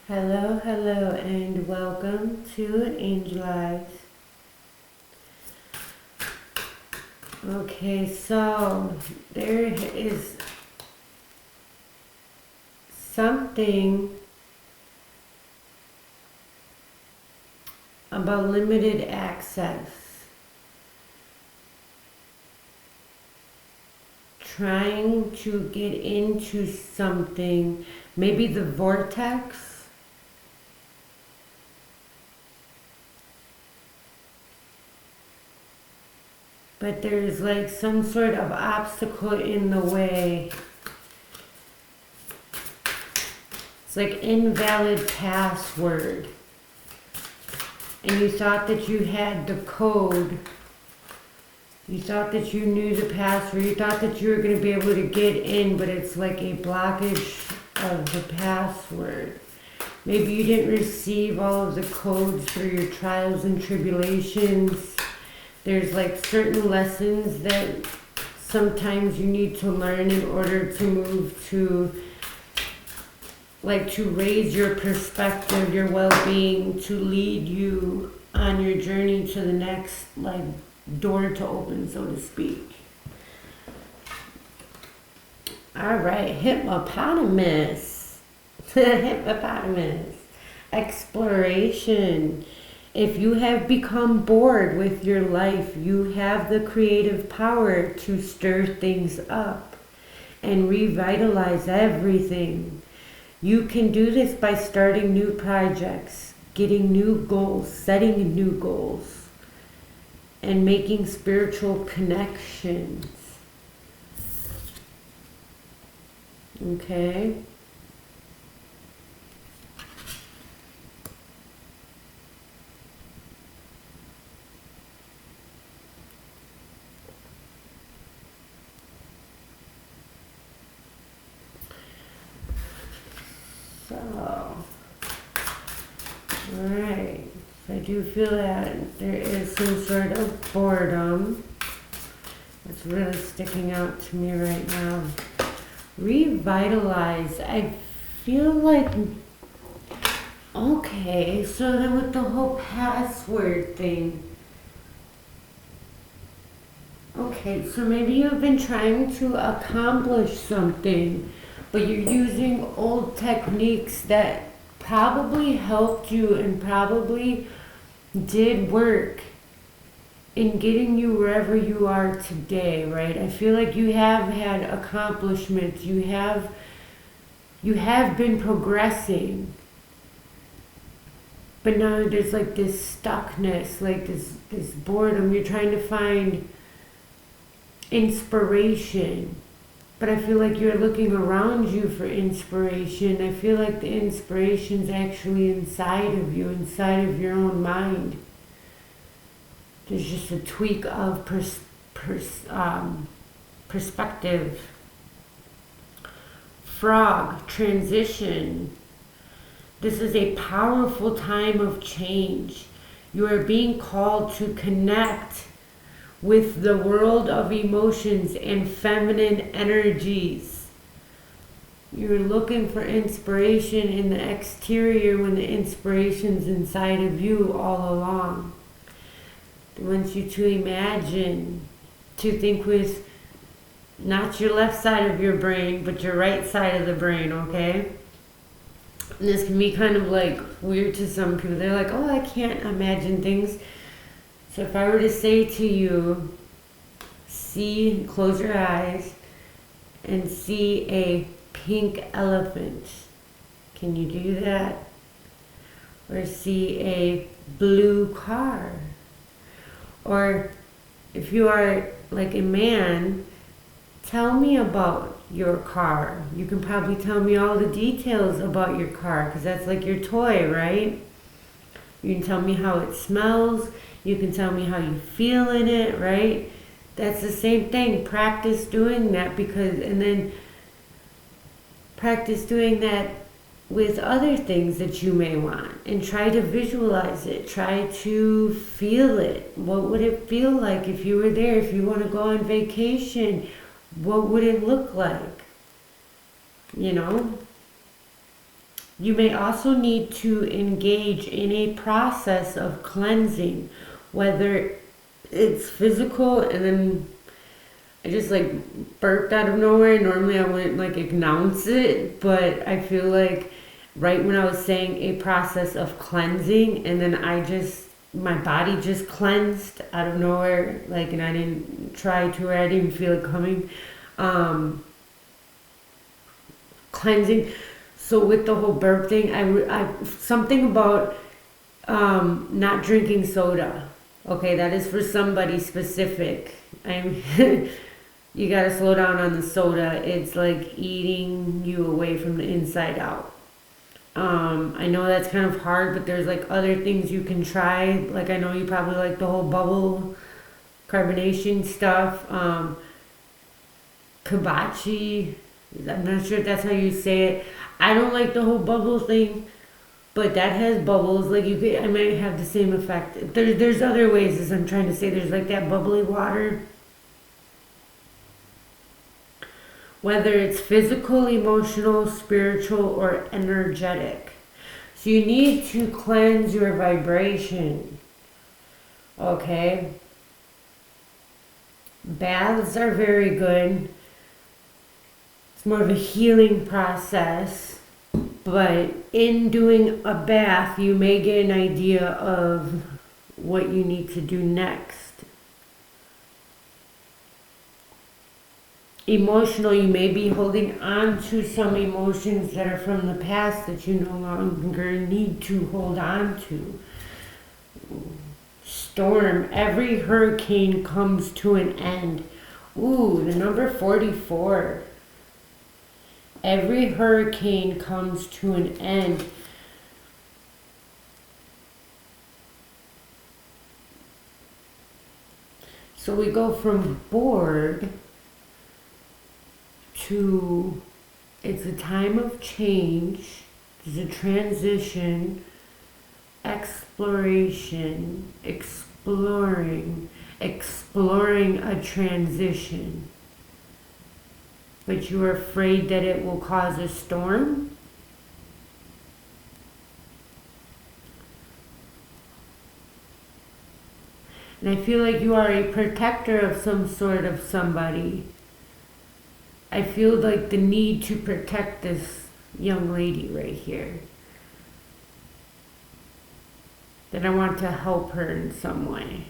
Hello, hello, and welcome to Angel Eyes. Okay, so there is something about limited access. Trying to get into something, maybe the vortex. But there's like some sort of obstacle in the way. It's like invalid password. And you thought that you had the code. You thought that you knew the password. You thought that you were going to be able to get in, but it's like a blockage of the password. Maybe you didn't receive all of the codes through your trials and tribulations. There's like certain lessons that sometimes you need to learn in order to move to, like, to raise your perspective, your well-being, to lead you on your journey to the next, like, door to open, so to speak. All right, hippopotamus. Hippopotamus. Exploration. If you have become bored with your life, you have the creative power to stir things up and revitalize everything. You can do this by starting new projects, getting new goals, setting new goals, and making spiritual connections. Okay? So, alright. I do feel that there is some sort of boredom that's really sticking out to me right now. Revitalize. I feel like, okay, so then with the whole password thing. Okay, so maybe you've been trying to accomplish something, but you're using old techniques that probably helped you and probably did work in getting you wherever you are today, right? I feel like you have had accomplishments. You have been progressing. But now there's like this stuckness, like this boredom. You're trying to find inspiration. But I feel like you're looking around you for inspiration. I feel like the inspiration's actually inside of you, inside of your own mind. There's just a tweak of perspective. Frog, transition. This is a powerful time of change. You are being called to connect with the world of emotions and feminine energies. You're looking for inspiration in the exterior when the inspiration's inside of you all along. It wants you to imagine, to think with not your left side of your brain, but your right side of the brain, okay? And this can be kind of like weird to some people. They're like, oh, I can't imagine things. So if I were to say to you, close your eyes and see a pink elephant. Can you do that? Or see a blue car. Or if you are like a man, tell me about your car. You can probably tell me all the details about your car because that's like your toy, right? You can tell me how it smells. You can tell me how you feel in it, right? That's the same thing. Practice doing that and then practice doing that with other things that you may want and try to visualize it. Try to feel it. What would it feel like if you were there? If you want to go on vacation, what would it look like? You know? You may also need to engage in a process of cleansing, whether it's physical, and then I just like burped out of nowhere. Normally I wouldn't like announce it, but I feel like right when I was saying a process of cleansing, and then my body just cleansed out of nowhere, like, and I didn't try to, or I didn't feel it coming. Cleansing. So with the whole burp thing, I something about not drinking soda. Okay, that is for somebody specific. I'm you gotta slow down on the soda. It's like eating you away from the inside out. I know that's kind of hard, but there's like other things you can try. Like I know you probably like the whole bubble carbonation stuff. Kabachi. I'm not sure if that's how you say it. I don't like the whole bubble thing, but that has bubbles. Like you could, I might have the same effect. There's other ways, as I'm trying to say. There's like that bubbly water. Whether it's physical, emotional, spiritual, or energetic. So you need to cleanse your vibration. Okay? Baths are very good. It's more of a healing process. But in doing a bath, you may get an idea of what you need to do next. Emotional, you may be holding on to some emotions that are from the past that you no longer need to hold on to. Storm, every hurricane comes to an end. Ooh, the number 44. Every hurricane comes to an end. So we go from bored to it's a time of change, there's a transition, exploration, exploring a transition. But you are afraid that it will cause a storm? And I feel like you are a protector of some sort of somebody. I feel like the need to protect this young lady right here. That I want to help her in some way.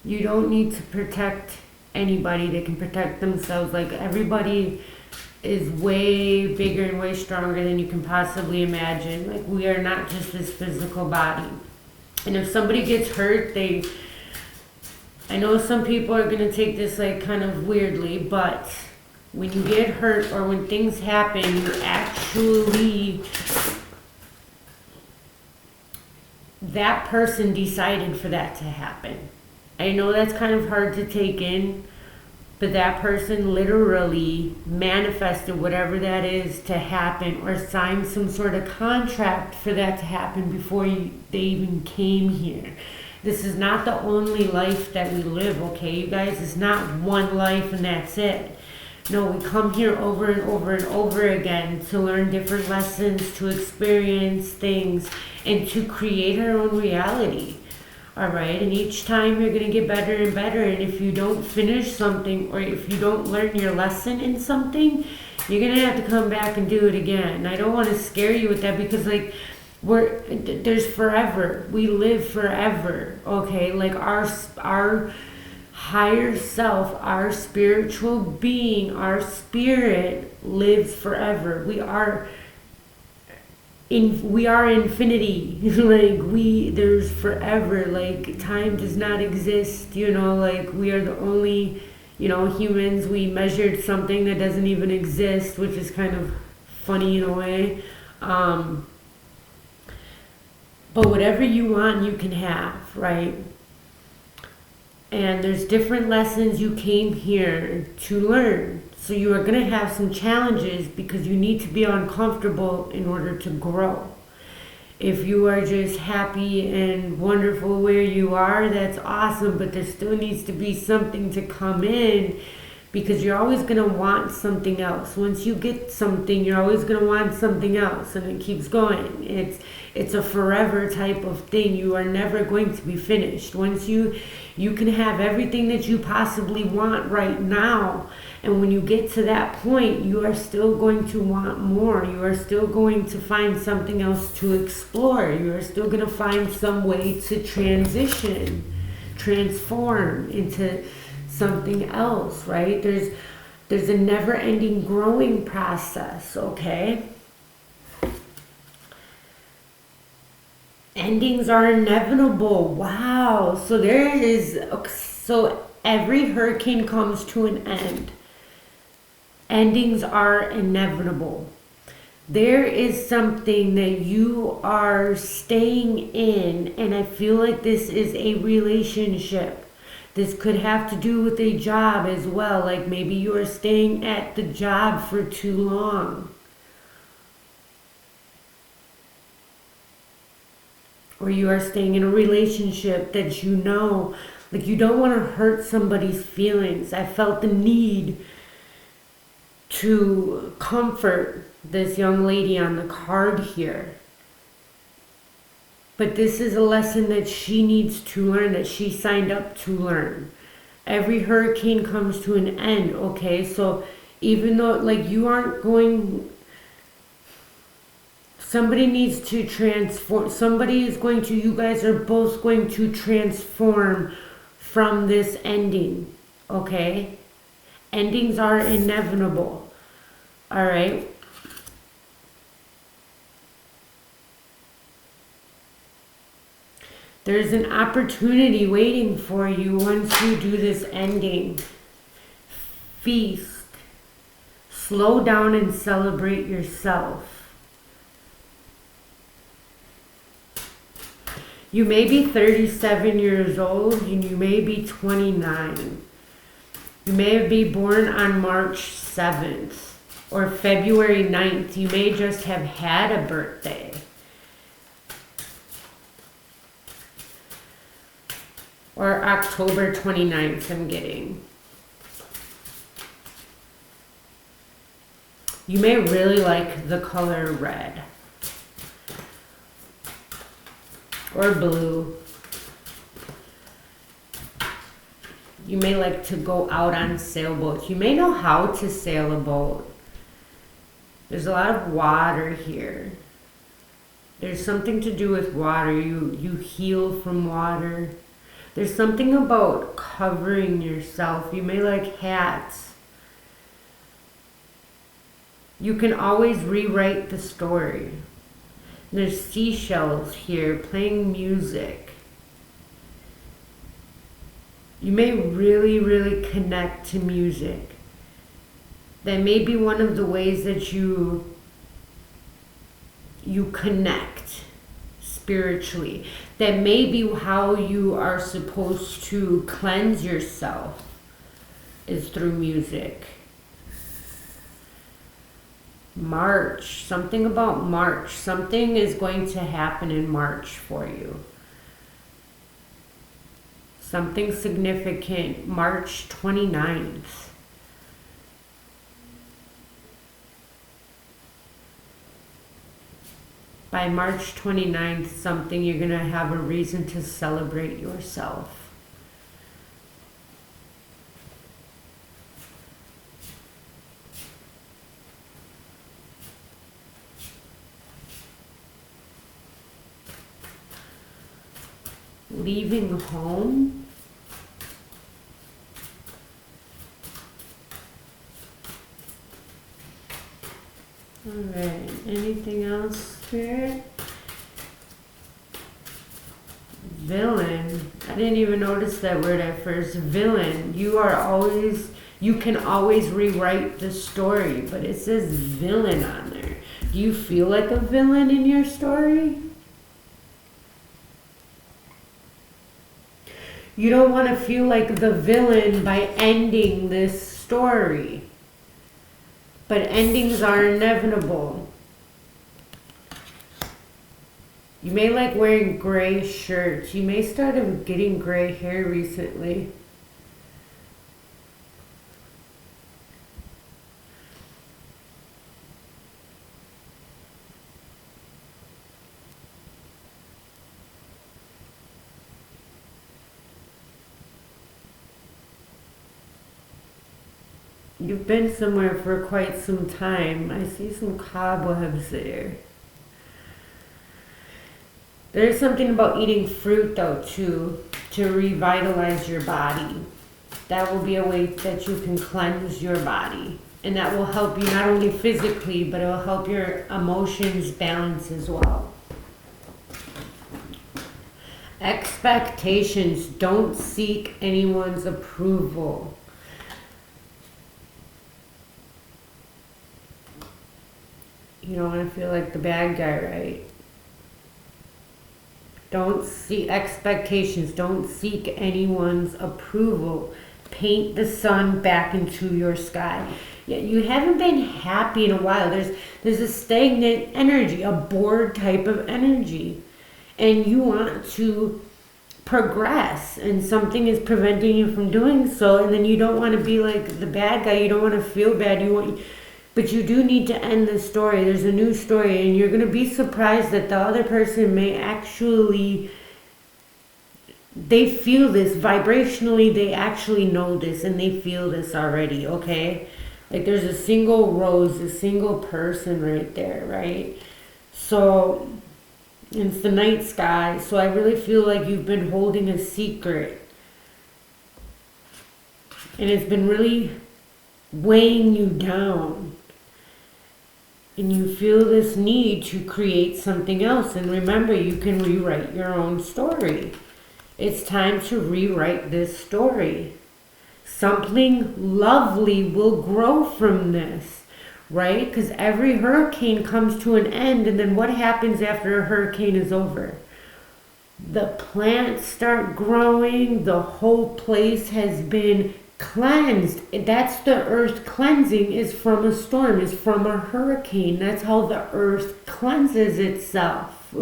You don't need to protect anybody. They can protect themselves. Like everybody is way bigger and way stronger than you can possibly imagine. Like we are not just this physical body. And if somebody gets hurt, I know some people are going to take this like kind of weirdly, but when you get hurt or when things happen, you actually, that person decided for that to happen. I know that's kind of hard to take in, but that person literally manifested whatever that is to happen or signed some sort of contract for that to happen before they even came here. This is not the only life that we live, okay, you guys? It's not one life and that's it. No, we come here over and over and over again to learn different lessons, to experience things, and to create our own reality. All right, and each time you're going to get better and better. And if you don't finish something or if you don't learn your lesson in something, you're going to have to come back and do it again. And I don't want to scare you with that because like, there's forever. We live forever, okay? Like our higher self, our spiritual being, our spirit lives forever. We are infinity. Like there's forever. Like time does not exist. Like we are the only, humans. We measured something that doesn't even exist, which is kind of funny in a way. But whatever you want, you can have, right? And there's different lessons you came here to learn. So you are going to have some challenges because you need to be uncomfortable in order to grow. If you are just happy and wonderful where you are, that's awesome, but there still needs to be something to come in because you're always going to want something else. Once you get something, you're always going to want something else, and it keeps going. It's a forever type of thing. You are never going to be finished. Once you can have everything that you possibly want right now, and when you get to that point, you are still going to want more. You are still going to find something else to explore. You are still going to find some way to transform into something else, right? There's a never-ending growing process, okay? Endings are inevitable. Wow. So every hurricane comes to an end. Endings are inevitable. There is something that you are staying in, and I feel like this is a relationship. This could have to do with a job as well. Like maybe you are staying at the job for too long. Or you are staying in a relationship that you know, like you don't want to hurt somebody's feelings. I felt the need to comfort this young lady on the card here. But this is a lesson that she needs to learn, that she signed up to learn. Every hurricane comes to an end, okay? So even though, like, you aren't going... Somebody needs to transform. Somebody is going to... You guys are both going to transform from this ending, okay? Endings are inevitable, all right? There's an opportunity waiting for you once you do this ending. Feast. Slow down and celebrate yourself. You may be 37 years old and you may be 29. You may be born on March 7th or February 9th. You may just have had a birthday. Or October 29th, I'm getting. You may really like the color red. Or blue. You may like to go out on sailboats. You may know how to sail a boat. There's a lot of water here. There's something to do with water. You heal from water. There's something about covering yourself. You may like hats. You can always rewrite the story. There's seashells here playing music. You may really, really connect to music. That may be one of the ways that you connect spiritually. That may be how you are supposed to cleanse yourself, is through music. March, something about March. Something is going to happen in March for you. Something significant, March 29th. By March 29th, something you're going to have a reason to celebrate yourself. Leaving home. All right, anything else, Spirit? Villain. I didn't even notice that word at first. Villain. You can always rewrite the story, but it says villain on there. Do you feel like a villain in your story? You don't want to feel like the villain by ending this story. But endings are inevitable. You may like wearing gray shirts. You may start getting gray hair recently. You've been somewhere for quite some time. I see some cobwebs there. There's something about eating fruit though too, to revitalize your body. That will be a way that you can cleanse your body. And that will help you not only physically, but it will help your emotions balance as well. Expectations. Don't seek anyone's approval. You don't want to feel like the bad guy, right? Don't seek expectations. Don't seek anyone's approval. Paint the sun back into your sky. Yeah, you haven't been happy in a while. There's a stagnant energy, a bored type of energy. And you want to progress, and something is preventing you from doing so, and then you don't want to be like the bad guy. You don't want to feel bad. But you do need to end the story. There's a new story, and you're going to be surprised that the other person may actually, they feel this vibrationally. They actually know this, and they feel this already, okay? Like there's a single rose, a single person right there, right? So it's the night sky. So I really feel like you've been holding a secret, and it's been really weighing you down. And you feel this need to create something else. And remember, you can rewrite your own story. It's time to rewrite this story. Something lovely will grow from this, right? Because every hurricane comes to an end. And then what happens after a hurricane is over? The plants start growing. The whole place has been cleansed. That's the earth cleansing, is from a storm, is from a hurricane. That's how the earth cleanses itself.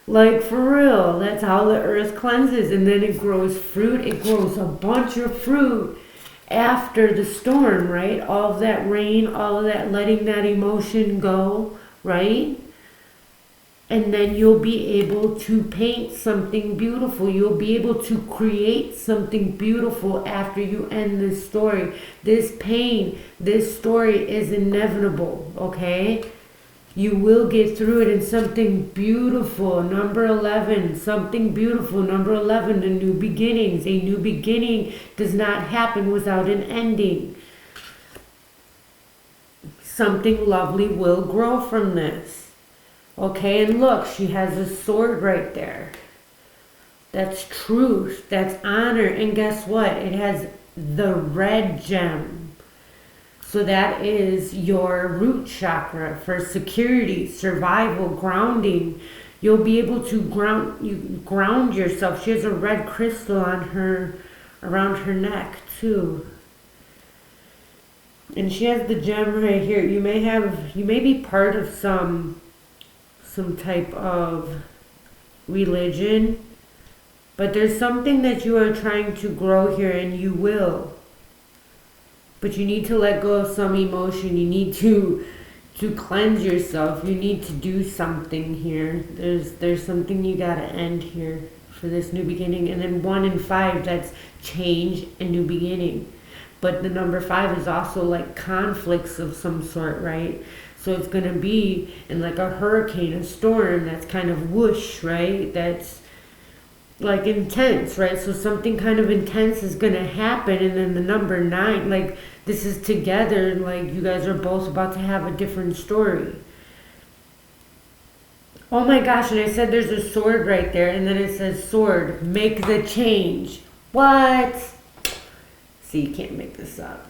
Like for real, that's how the earth cleanses. And then it grows fruit. It grows a bunch of fruit after the storm, right? All of that rain, all of that, letting that emotion go, right? And then you'll be able to paint something beautiful. You'll be able to create something beautiful after you end this story. This pain, this story is inevitable, okay? You will get through it, in something beautiful. Number 11, something beautiful. Number 11, the new beginnings. A new beginning does not happen without an ending. Something lovely will grow from this. Okay, and look, she has a sword right there. That's truth. That's honor. And guess what? It has the red gem. So that is your root chakra for security, survival, grounding. You'll be able to ground yourself. She has a red crystal on her, around her neck too. And she has the gem right here. You may be part of some type of religion, but there's something that you are trying to grow here, and you will. But you need to let go of some emotion. You need to cleanse yourself. You need to do something here. There's something you gotta end here for this new beginning. And then 1 and 5, that's change and new beginning. But the number 5 is also like conflicts of some sort, right? So it's going to be in like a hurricane, a storm that's kind of whoosh, right? That's like intense, right? So something kind of intense is going to happen. And then the number 9, like this is together, like you guys are both about to have a different story. Oh my gosh, and I said there's a sword right there, and then it says sword, make the change. What? See, you can't make this up.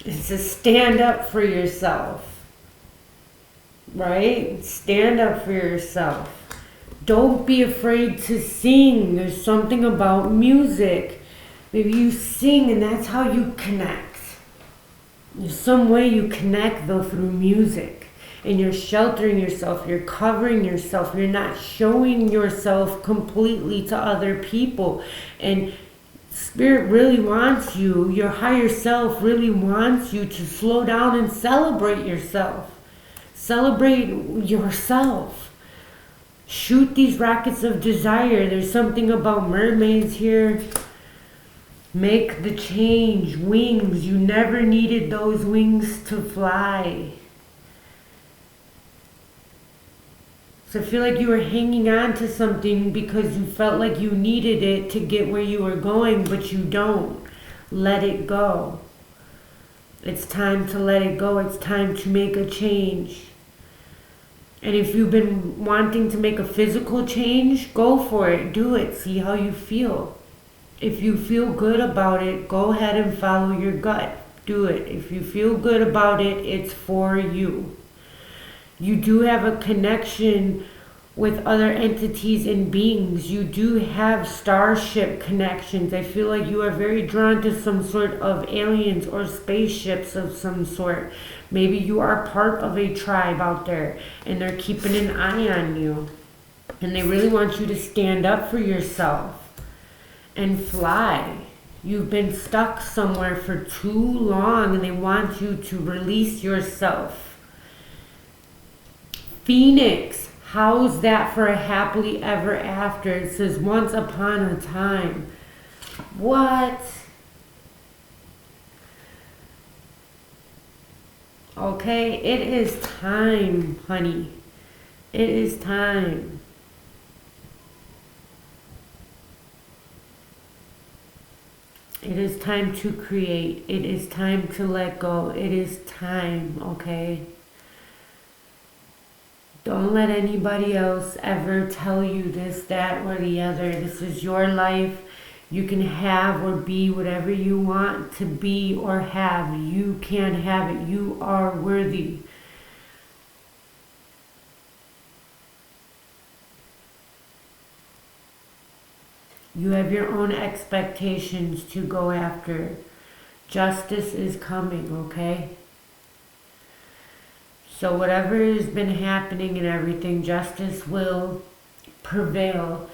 It's to stand up for yourself, right? Stand up for yourself. Don't be afraid to sing. There's something about music. Maybe you sing and that's how you connect. There's some way you connect though through music. And you're sheltering yourself. You're covering yourself. You're not showing yourself completely to other people. And Spirit really wants you, your higher self really wants you to slow down and celebrate yourself. Celebrate yourself. Shoot these rockets of desire. There's something about mermaids here. Make the change. Wings. You never needed those wings to fly. So I feel like you were hanging on to something because you felt like you needed it to get where you were going, but you don't. Let it go. It's time to let it go. It's time to make a change. And if you've been wanting to make a physical change, go for it. Do it. See how you feel. If you feel good about it, go ahead and follow your gut. Do it. If you feel good about it, it's for you. You do have a connection with other entities and beings. You do have starship connections. I feel like you are very drawn to some sort of aliens or spaceships of some sort. Maybe you are part of a tribe out there and they're keeping an eye on you. And they really want you to stand up for yourself and fly. You've been stuck somewhere for too long and they want you to release yourself. Phoenix, how's that for a happily ever after? It says once upon a time. What? Okay, it is time, honey. It is time. It is time to create. It is time to let go. It is time, okay? Don't let anybody else ever tell you this, that, or the other. This is your life. You can have or be whatever you want to be or have. You can have it. You are worthy. You have your own expectations to go after. Justice is coming, okay? So whatever has been happening and everything, justice will prevail.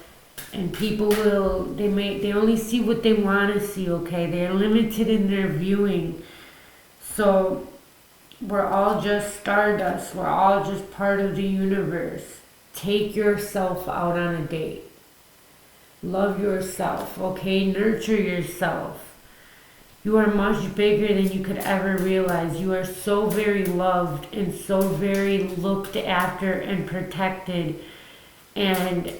And people will, they only see what they want to see, okay? They're limited in their viewing. So we're all just stardust. We're all just part of the universe. Take yourself out on a date. Love yourself, okay? Nurture yourself. You are much bigger than you could ever realize. You are so very loved and so very looked after and protected. And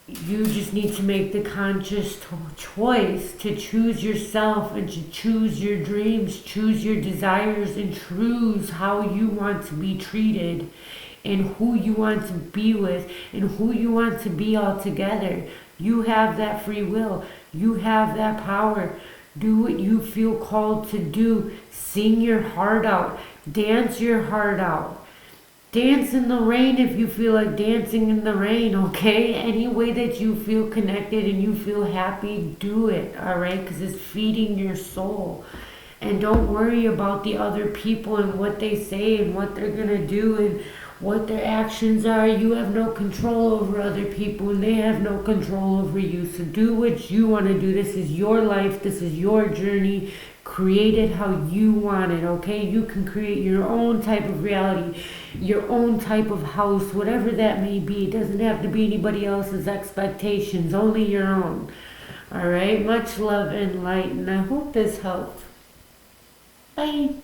you just need to make the conscious choice to choose yourself and to choose your dreams, choose your desires, and choose how you want to be treated and who you want to be with and who you want to be all together. You have that free will. You have that power. Do what you feel called to do. Sing your heart out. Dance your heart out. Dance in the rain if you feel like dancing in the rain, okay? Any way that you feel connected and you feel happy, do it, all right? Because it's feeding your soul. And don't worry about the other people and what they say and what they're going to do and what their actions are. You have no control over other people and they have no control over you. So do what you want to do. This is your life. This is your journey. Create it how you want it, okay? You can create your own type of reality, your own type of house, whatever that may be. It doesn't have to be anybody else's expectations, only your own. All right? Much love and light, and I hope this helped. Bye.